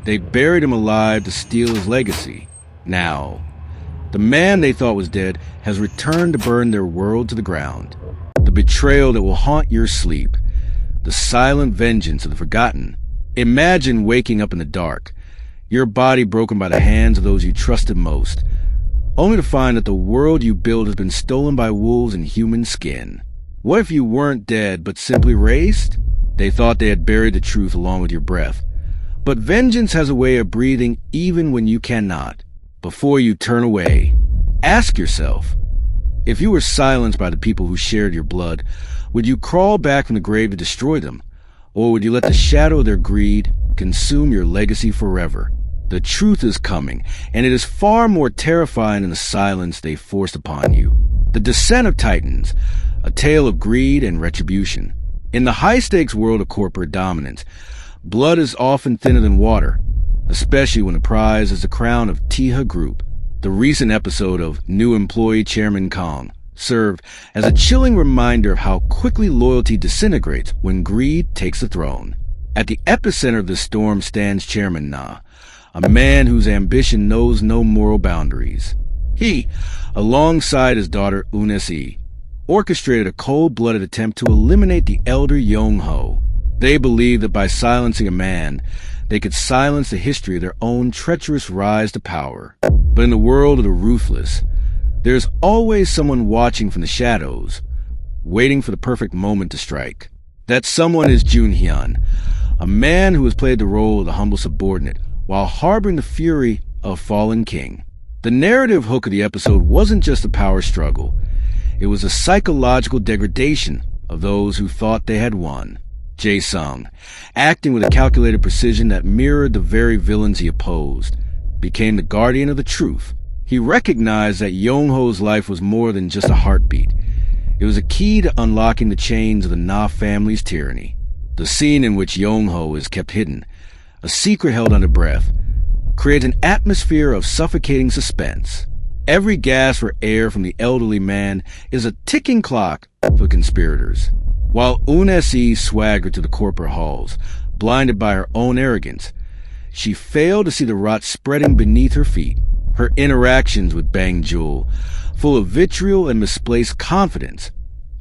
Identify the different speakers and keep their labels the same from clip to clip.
Speaker 1: They buried him alive to steal his legacy. Now, the man they thought was dead has returned to burn their world to the ground. The betrayal that will haunt your sleep. The silent vengeance of the forgotten. Imagine waking up in the dark, your body broken by the hands of those you trusted most, only to find that the world you built has been stolen by wolves in human skin. What if you weren't dead, but simply raised? They thought they had buried the truth along with your breath. But vengeance has a way of breathing even when you cannot. Before you turn away, ask yourself, if you were silenced by the people who shared your blood, would you crawl back from the grave to destroy them? Or would you let the shadow of their greed consume your legacy forever? The truth is coming, and it is far more terrifying than the silence they forced upon you. The Descent of Titans, a tale of greed and retribution. In the high-stakes world of corporate dominance, blood is often thinner than water, especially when the prize is the crown of Tiha Group. The recent episode of New Employee Chairman Kong served as a chilling reminder of how quickly loyalty disintegrates when greed takes the throne. At the epicenter of the storm stands Chairman Na, a man whose ambition knows no moral boundaries. He, alongside his daughter Eun-se, orchestrated a cold-blooded attempt to eliminate the elder Yong-ho. They believed that by silencing a man, they could silence the history of their own treacherous rise to power. But in the world of the ruthless, there's always someone watching from the shadows, waiting for the perfect moment to strike. That someone is Jun-hyun, a man who has played the role of the humble subordinate while harboring the fury of fallen king. The narrative hook of the episode wasn't just a power struggle. It was a psychological degradation of those who thought they had won. Jae-sung, acting with a calculated precision that mirrored the very villains he opposed, became the guardian of the truth. He recognized that Yong-ho's life was more than just a heartbeat. It was a key to unlocking the chains of the Na family's tyranny. The scene in which Yong-ho is kept hidden, a secret held under breath, creates an atmosphere of suffocating suspense. Every gasp for air from the elderly man is a ticking clock for conspirators. While Eun-se swaggered to the corporate halls, blinded by her own arrogance, she failed to see the rot spreading beneath her feet. Her interactions with Bang-jul, full of vitriol and misplaced confidence,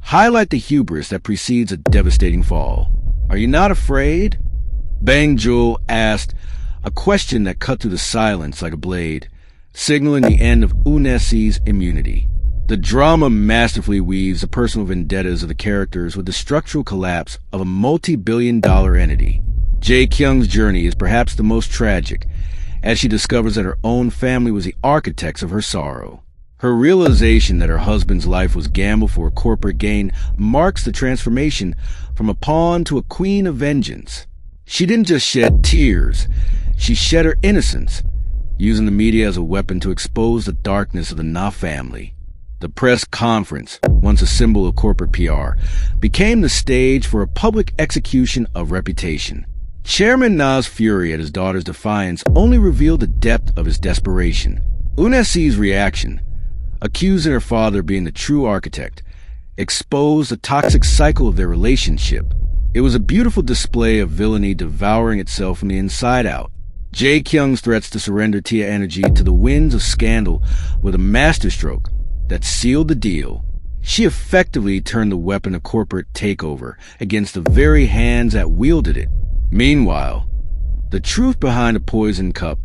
Speaker 1: highlight the hubris that precedes a devastating fall. "Are you not afraid?" Bang-jul asked, a question that cut through the silence like a blade, signaling the end of Eun-se's immunity. The drama masterfully weaves the personal vendettas of the characters with the structural collapse of a multi-billion-dollar entity. Jae-kyung's journey is perhaps the most tragic, as she discovers that her own family was the architects of her sorrow. Her realization that her husband's life was gambled for corporate gain marks the transformation from a pawn to a queen of vengeance. She didn't just shed tears, she shed her innocence, using the media as a weapon to expose the darkness of the Na family. The press conference, once a symbol of corporate PR, became the stage for a public execution of reputation. Chairman Na's fury at his daughter's defiance only revealed the depth of his desperation. Eun-se's reaction, accusing her father of being the true architect, exposed the toxic cycle of their relationship. It was a beautiful display of villainy devouring itself from the inside out. Jae-kyung's threats to surrender Tia Energy to the winds of scandal were the masterstroke that sealed the deal. She effectively turned the weapon of corporate takeover against the very hands that wielded it. Meanwhile, the truth behind the poison cup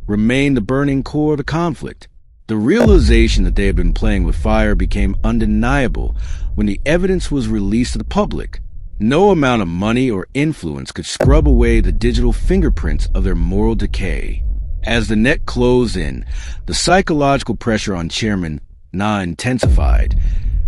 Speaker 1: remained the burning core of the conflict. The realization that they had been playing with fire became undeniable when the evidence was released to the public. No amount of money or influence could scrub away the digital fingerprints of their moral decay. As the net closed in, the psychological pressure on Chairman Na intensified,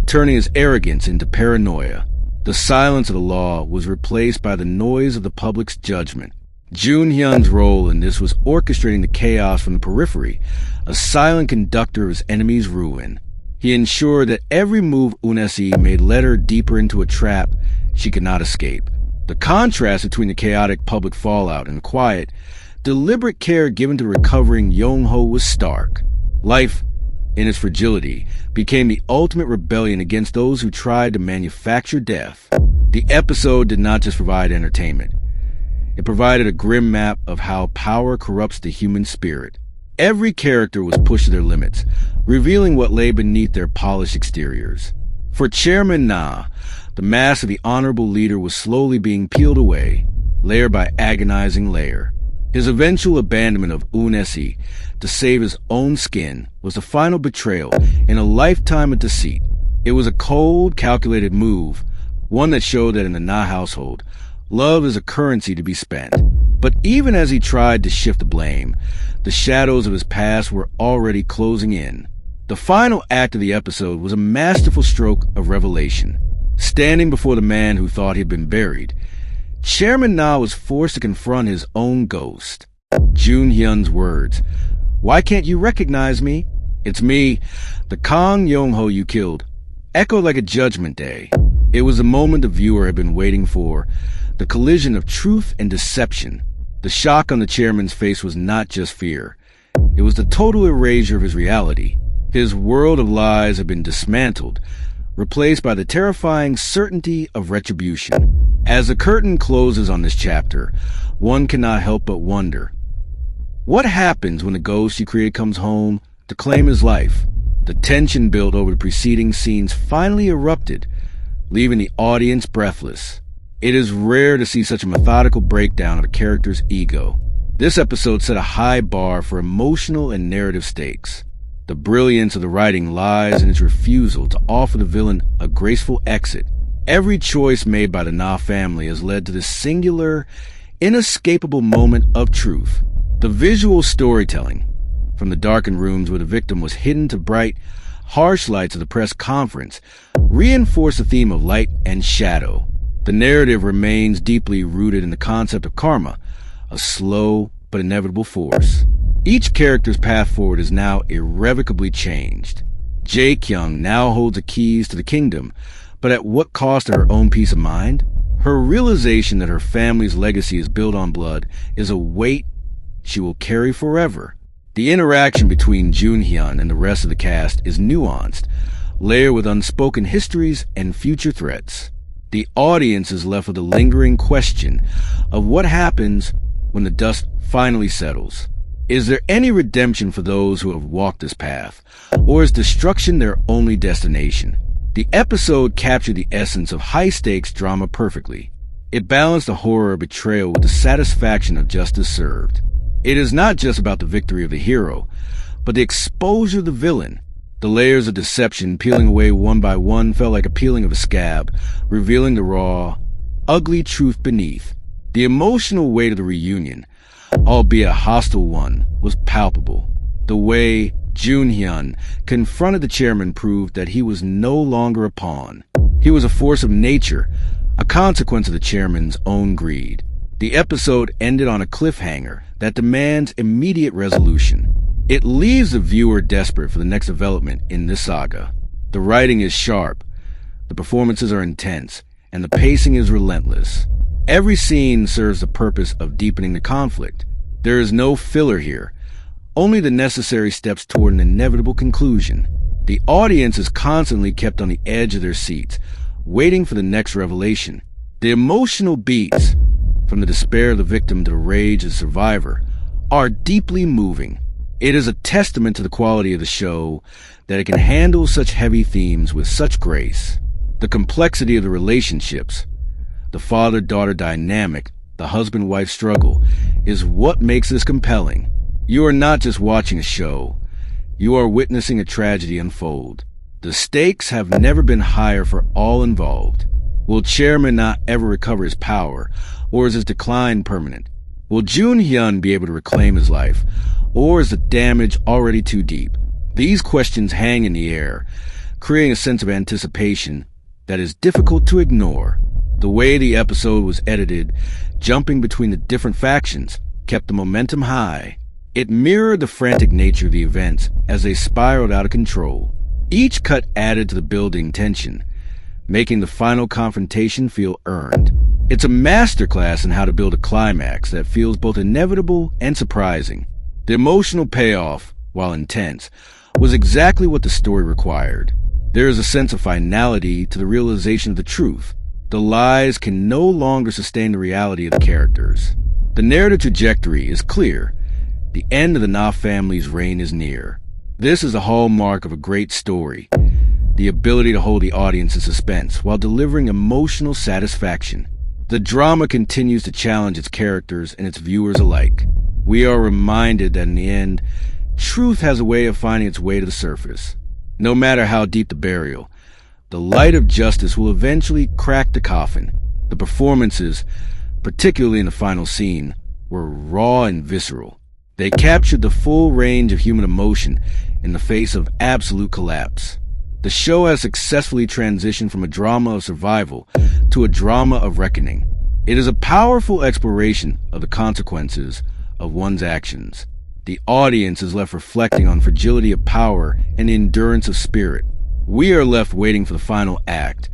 Speaker 1: turning his arrogance into paranoia. The silence of the law was replaced by the noise of the public's judgment. Jun-hyun's role in this was orchestrating the chaos from the periphery, a silent conductor of his enemy's ruin. He ensured that every move Eun-se made led her deeper into a trap she could not escape. The contrast between the chaotic public fallout and the quiet, deliberate care given to recovering Yong-ho was stark. Life, in its fragility, became the ultimate rebellion against those who tried to manufacture death. The episode did not just provide entertainment. It provided a grim map of how power corrupts the human spirit. Every character was pushed to their limits, revealing what lay beneath their polished exteriors. For Chairman Na, the mask of the honorable leader was slowly being peeled away, layer by agonizing layer. His eventual abandonment of Unesi to save his own skin was the final betrayal in a lifetime of deceit. It was a cold, calculated move, one that showed that in the Na household, love is a currency to be spent. But even as he tried to shift the blame, the shadows of his past were already closing in. The final act of the episode was a masterful stroke of revelation. Standing before the man who thought he had been buried, Chairman Na was forced to confront his own ghost. Jun Hyun's words, "Why can't you recognize me? It's me, the Kang Yong-ho you killed," echoed like a judgment day. It was the moment the viewer had been waiting for, the collision of truth and deception. The shock on the chairman's face was not just fear. It was the total erasure of his reality. His world of lies had been dismantled, replaced by the terrifying certainty of retribution. As the curtain closes on this chapter, one cannot help but wonder, what happens when the ghost you created comes home to claim his life? The tension built over the preceding scenes finally erupted, leaving the audience breathless. It is rare to see such a methodical breakdown of a character's ego. This episode set a high bar for emotional and narrative stakes. The brilliance of the writing lies in its refusal to offer the villain a graceful exit. Every choice made by the Na family has led to this singular, inescapable moment of truth. The visual storytelling, from the darkened rooms where the victim was hidden to bright, harsh lights of the press conference, reinforced the theme of light and shadow. The narrative remains deeply rooted in the concept of karma, a slow but inevitable force. Each character's path forward is now irrevocably changed. Jae Kyung now holds the keys to the kingdom, but at what cost to her own peace of mind? Her realization that her family's legacy is built on blood is a weight she will carry forever. The interaction between Jun Hyun and the rest of the cast is nuanced, layered with unspoken histories and future threats. The audience is left with a lingering question of what happens when the dust finally settles. Is there any redemption for those who have walked this path, or is destruction their only destination? The episode captured the essence of high-stakes drama perfectly. It balanced the horror of betrayal with the satisfaction of justice served. It is not just about the victory of the hero, but the exposure of the villain. The layers of deception peeling away one by one felt like a peeling of a scab, revealing the raw, ugly truth beneath. The emotional weight of the reunion, albeit a hostile one, was palpable. The way Jun Hyun confronted the chairman proved that he was no longer a pawn. He was a force of nature, a consequence of the chairman's own greed. The episode ended on a cliffhanger that demands immediate resolution. It leaves the viewer desperate for the next development in this saga. The writing is sharp, the performances are intense, and the pacing is relentless. Every scene serves the purpose of deepening the conflict. There is no filler here, only the necessary steps toward an inevitable conclusion. The audience is constantly kept on the edge of their seats, waiting for the next revelation. The emotional beats, from the despair of the victim to the rage of the survivor, are deeply moving. It is a testament to the quality of the show that it can handle such heavy themes with such grace. The complexity of the relationships, the father-daughter dynamic, the husband-wife struggle, is what makes this compelling. You are not just watching a show, you are witnessing a tragedy unfold. The stakes have never been higher for all involved. Will Chairman not ever recover his power, or is his decline permanent? Will Jun Hyun be able to reclaim his life, or is the damage already too deep? These questions hang in the air, creating a sense of anticipation that is difficult to ignore. The way the episode was edited, jumping between the different factions, kept the momentum high. It mirrored the frantic nature of the events as they spiraled out of control. Each cut added to the building tension, making the final confrontation feel earned. It's a masterclass in how to build a climax that feels both inevitable and surprising. The emotional payoff, while intense, was exactly what the story required. There is a sense of finality to the realization of the truth. The lies can no longer sustain the reality of the characters. The narrative trajectory is clear. The end of the Na family's reign is near. This is a hallmark of a great story. The ability to hold the audience in suspense while delivering emotional satisfaction. The drama continues to challenge its characters and its viewers alike. We are reminded that in the end, truth has a way of finding its way to the surface. No matter how deep the burial, the light of justice will eventually crack the coffin. The performances, particularly in the final scene, were raw and visceral. They captured the full range of human emotion in the face of absolute collapse. The show has successfully transitioned from a drama of survival to a drama of reckoning. It is a powerful exploration of the consequences of one's actions. The audience is left reflecting on fragility of power and the endurance of spirit. We are left waiting for the final act,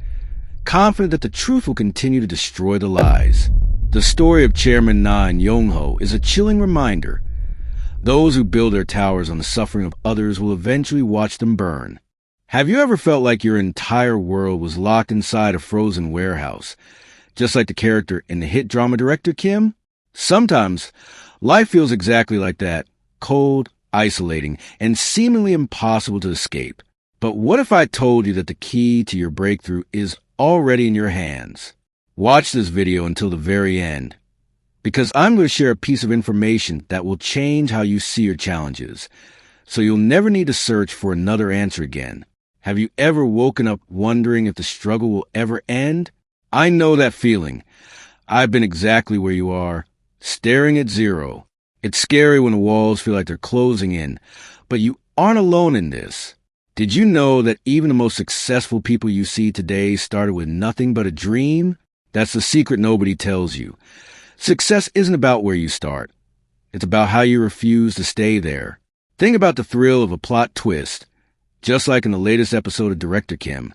Speaker 1: confident that the truth will continue to destroy the lies. The story of Chairman Na and Yong-ho is a chilling reminder. Those who build their towers on the suffering of others will eventually watch them burn. Have you ever felt like your entire world was locked inside a frozen warehouse, just like the character in the hit drama director Kim? Sometimes, life feels exactly like that, cold, isolating, and seemingly impossible to escape. But what if I told you that the key to your breakthrough is already in your hands? Watch this video until the very end, because I'm going to share a piece of information that will change how you see your challenges, so you'll never need to search for another answer again. Have you ever woken up wondering if the struggle will ever end? I know that feeling. I've been exactly where you are, staring at zero. It's scary when the walls feel like they're closing in, but you aren't alone in this. Did you know that even the most successful people you see today started with nothing but a dream? That's the secret nobody tells you. Success isn't about where you start. It's about how you refuse to stay there. Think about the thrill of a plot twist. Just like in the latest episode of Director Kim,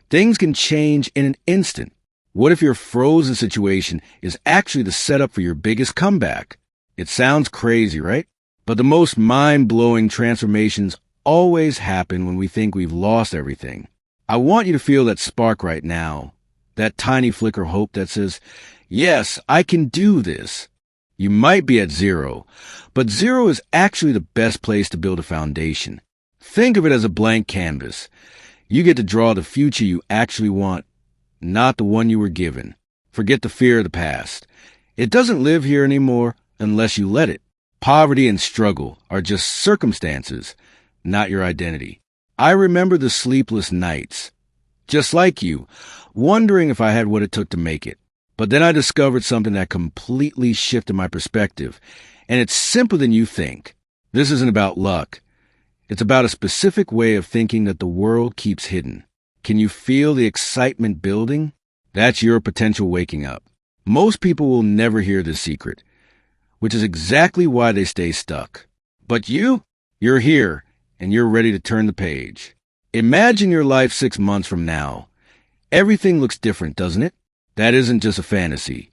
Speaker 1: things can change in an instant. What if your frozen situation is actually the setup for your biggest comeback? It sounds crazy, right? But the most mind-blowing transformations always happen when we think we've lost everything. I want you to feel that spark right now, that tiny flicker of hope that says, yes, I can do this. You might be at zero, but zero is actually the best place to build a foundation. Think of it as a blank canvas. You get to draw the future you actually want, not the one you were given. Forget the fear of the past. It doesn't live here anymore unless you let it. Poverty and struggle are just circumstances, not your identity. I remember the sleepless nights, just like you, wondering if I had what it took to make it. But then I discovered something that completely shifted my perspective, and it's simpler than you think. This isn't about luck. It's about a specific way of thinking that the world keeps hidden. Can you feel the excitement building? That's your potential waking up. Most people will never hear this secret, which is exactly why they stay stuck. But you're here, and you're ready to turn the page. Imagine your life 6 months from now. Everything looks different, doesn't it? That isn't just a fantasy.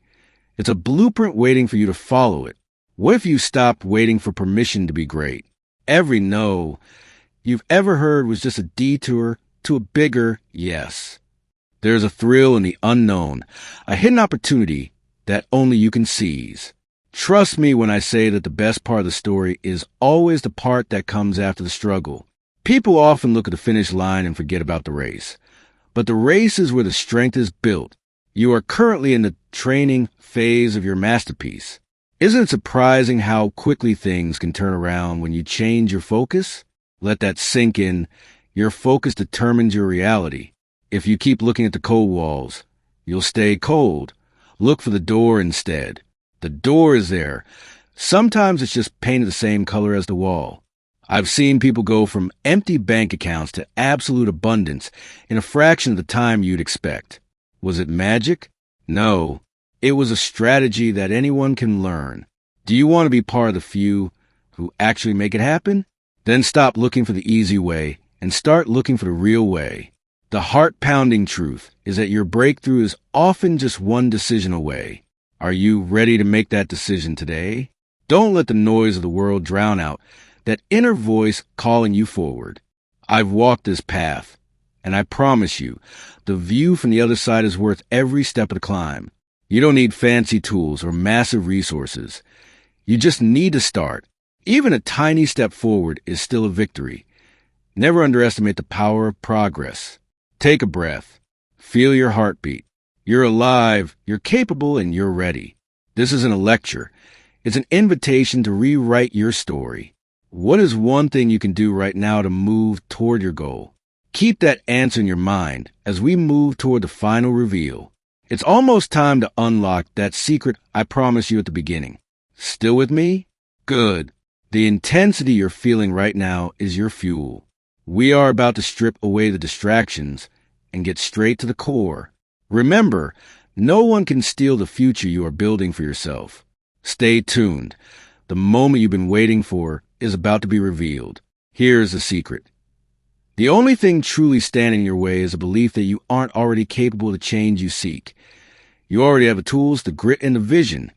Speaker 1: It's a blueprint waiting for you to follow it. What if you stopped waiting for permission to be great? Every no you've ever heard was just a detour to a bigger yes. There's a thrill in the unknown, a hidden opportunity that only you can seize. Trust me when I say that the best part of the story is always the part that comes after the struggle. People often look at the finish line and forget about the race. But the race is where the strength is built. You are currently in the training phase of your masterpiece. Isn't it surprising how quickly things can turn around when you change your focus? Let that sink in. Your focus determines your reality. If you keep looking at the cold walls, you'll stay cold. Look for the door instead. The door is there. Sometimes it's just painted the same color as the wall. I've seen people go from empty bank accounts to absolute abundance in a fraction of the time you'd expect. Was it magic? No. It was a strategy that anyone can learn. Do you want to be part of the few who actually make it happen? Then stop looking for the easy way and start looking for the real way. The heart-pounding truth is that your breakthrough is often just one decision away. Are you ready to make that decision today? Don't let the noise of the world drown out that inner voice calling you forward. I've walked this path, And I promise you, the view from the other side is worth every step of the climb. You don't need fancy tools or massive resources. You just need to start. Even a tiny step forward is still a victory. Never underestimate the power of progress. Take a breath. Feel your heartbeat. You're alive, you're capable, and you're ready. This isn't a lecture. It's an invitation to rewrite your story. What is one thing you can do right now to move toward your goal? Keep that answer in your mind as we move toward the final reveal. It's almost time to unlock that secret I promised you at the beginning. Still with me? Good. The intensity you're feeling right now is your fuel. We are about to strip away the distractions and get straight to the core. Remember, no one can steal the future you are building for yourself. Stay tuned. The moment you've been waiting for is about to be revealed. Here's the secret. The only thing truly standing in your way is a belief that you aren't already capable of the change you seek. You already have the tools, the grit, and the vision.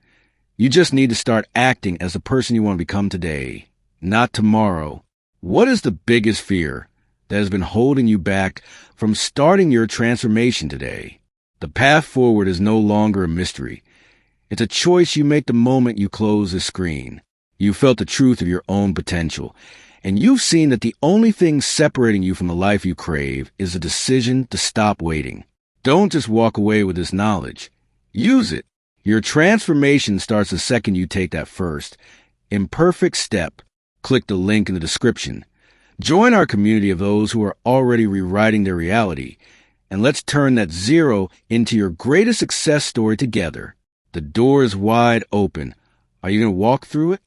Speaker 1: You just need to start acting as the person you want to become today, not tomorrow. What is the biggest fear that has been holding you back from starting your transformation today? The path forward is no longer a mystery. It's a choice you make the moment you close the screen. You felt the truth of your own potential, and you've seen that the only thing separating you from the life you crave is a decision to stop waiting. Don't just walk away with this knowledge. Use it. Your transformation starts the second you take that first, imperfect step. Click the link in the description. Join our community of those who are already rewriting their reality, and let's turn that zero into your greatest success story together. The door is wide open. Are you going to walk through it?